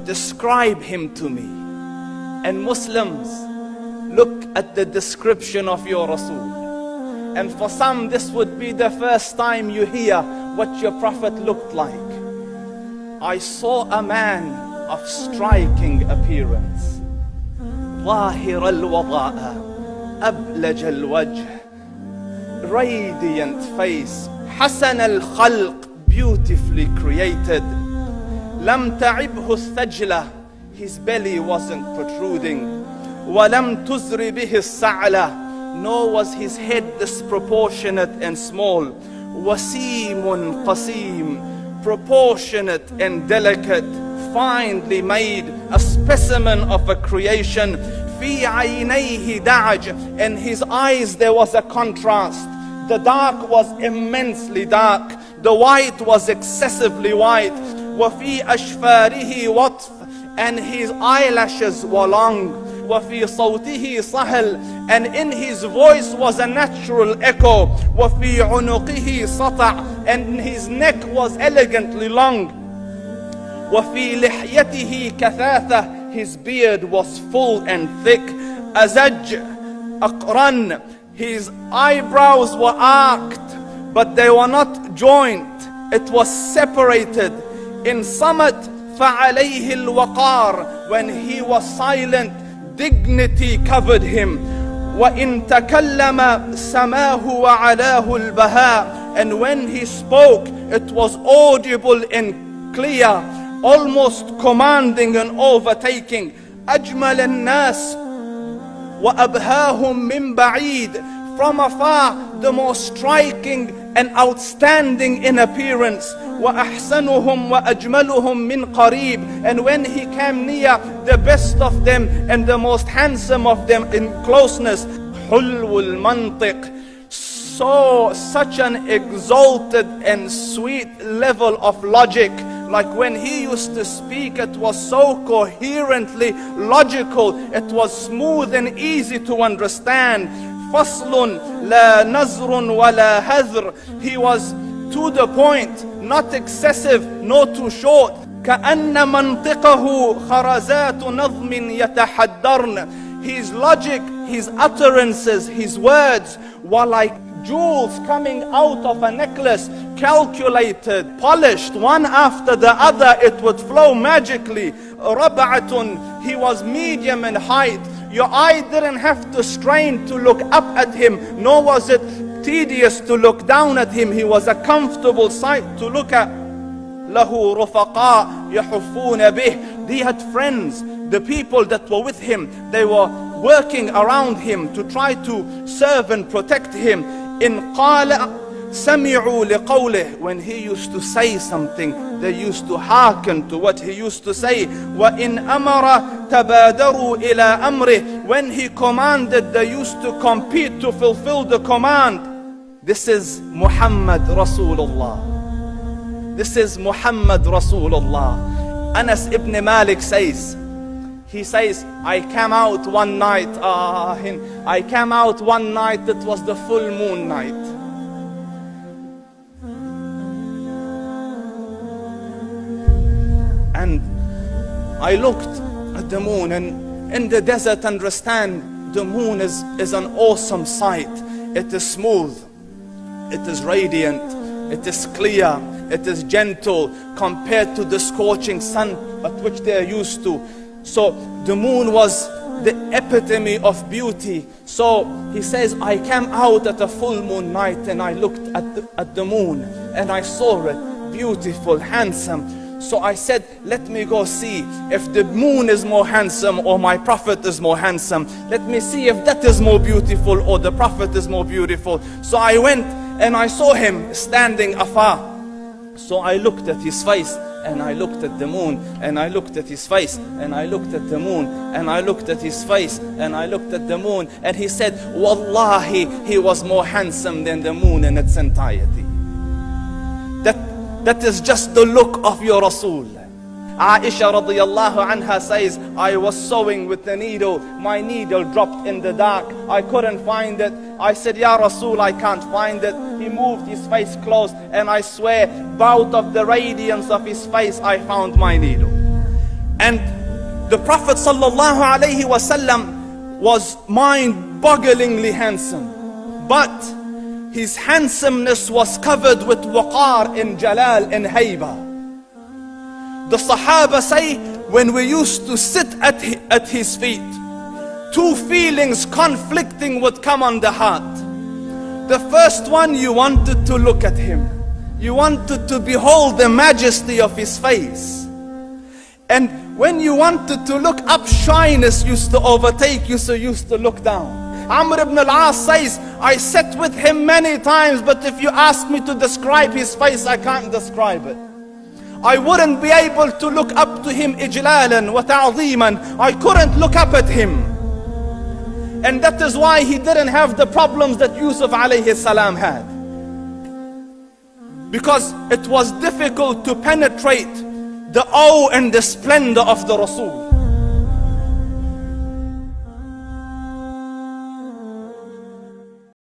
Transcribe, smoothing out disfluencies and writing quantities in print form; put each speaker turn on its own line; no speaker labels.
Describe him to me. And Muslims, look at the description of your Rasul. And for some, this would be the first time you hear what your Prophet looked like. I saw a man of striking appearance. ظاهر الوضاء أبلج الوجه, radiant face, حسن الخلق, beautifully created. لم تعبه الثجلة, his belly wasn't protruding. ولم تزر به السعلة, nor was his head disproportionate and small. وسيم قسيم, proportionate and delicate, finely made, a specimen of a creation. في عينيه دعج, in his eyes there was a contrast. The dark was immensely dark, the white was excessively white. وفي أشفاره وطف, and his eyelashes were long. وفي صوته صهل, and in his voice was a natural echo. وفي عنقه سطع, and his neck was elegantly long. وفي لحيته كثاثة, his beard was full and thick. أزج أقرن, his eyebrows were arched, but they were not joint, it was separated. In summit فعليه الوقار, when he was silent, dignity covered him. وإن تكلم سماه وعلاه البهاء, and when he spoke it was audible and clear, almost commanding and overtaking. أجمل الناس وأبهاهم من بعيد, from afar the most striking and outstanding in appearance. وأحسنهم وأجملهم من قريب, and when he came near, the best of them and the most handsome of them in closeness. حلو المنطق, such an exalted and sweet level of logic. Like when he used to speak, it was so coherently logical, it was smooth and easy to understand. فصل لا نزر ولا هذر, he was to the point, not excessive nor too short. كأن منطقه خرزات نظم يتحدرن, his logic, his utterances, his words were like jewels coming out of a necklace, calculated, polished, one after the other, it would flow magically. ربعة, he was medium in height. Your eye didn't have to strain to look up at him, nor was it tedious to look down at him. He was a comfortable sight to look at. له رفقاء يحفون به, he had friends, the people that were with him, they were working around him to try to serve and protect him. إن قال سمعوا لقوله, when he used to say something, they used to hearken to what he used to say. وإن أمر تبادروا إلى أمره, when he commanded, they used to compete to fulfill the command. This is Muhammad Rasulullah. This is Muhammad Rasulullah. Anas ibn Malik says, he says, I came out one night, it was the full moon night. And I looked at the moon, and in the desert, understand, the moon is an awesome sight. It is smooth, it is radiant, it is clear, it is gentle compared to the scorching sun at which they are used to. So the moon was the epitome of beauty. So he says, I came out at a full moon night and I looked at the moon and I saw it beautiful, handsome. So I said, let me go see if the moon is more handsome or my Prophet is more handsome. Let me see if that is more beautiful or the Prophet is more beautiful. So I went and I saw him standing afar. So I looked at his face and I looked at the moon and I looked at his face and I looked at the moon and I looked at his face and I looked at the moon, and he said, Wallahi, he was more handsome than the moon in its entirety. That is just the look of your Rasul. Aisha radiallahu anha says, I was sewing with the needle. My needle dropped in the dark. I couldn't find it. I said, Ya Rasul, I can't find it. He moved his face close, and I swear, out of the radiance of his face, I found my needle. And the Prophet sallallahu alaihi wasallam was mind-bogglingly handsome. But his handsomeness was covered with waqar in jalal and hayba. The Sahaba say, when we used to sit at his feet, two feelings conflicting would come on the heart. The first one, you wanted to look at him. You wanted to behold the majesty of his face. And when you wanted to look up, shyness used to overtake you, so you used to look down. Amr ibn al-As says, I sat with him many times, but if you ask me to describe his face, I can't describe it. I wouldn't be able to look up to him ijlalan wa ta'zeeman. I couldn't look up at him. And that is why he didn't have the problems that Yusuf alayhi salam had. Because it was difficult to penetrate the awe and the splendor of the Rasul.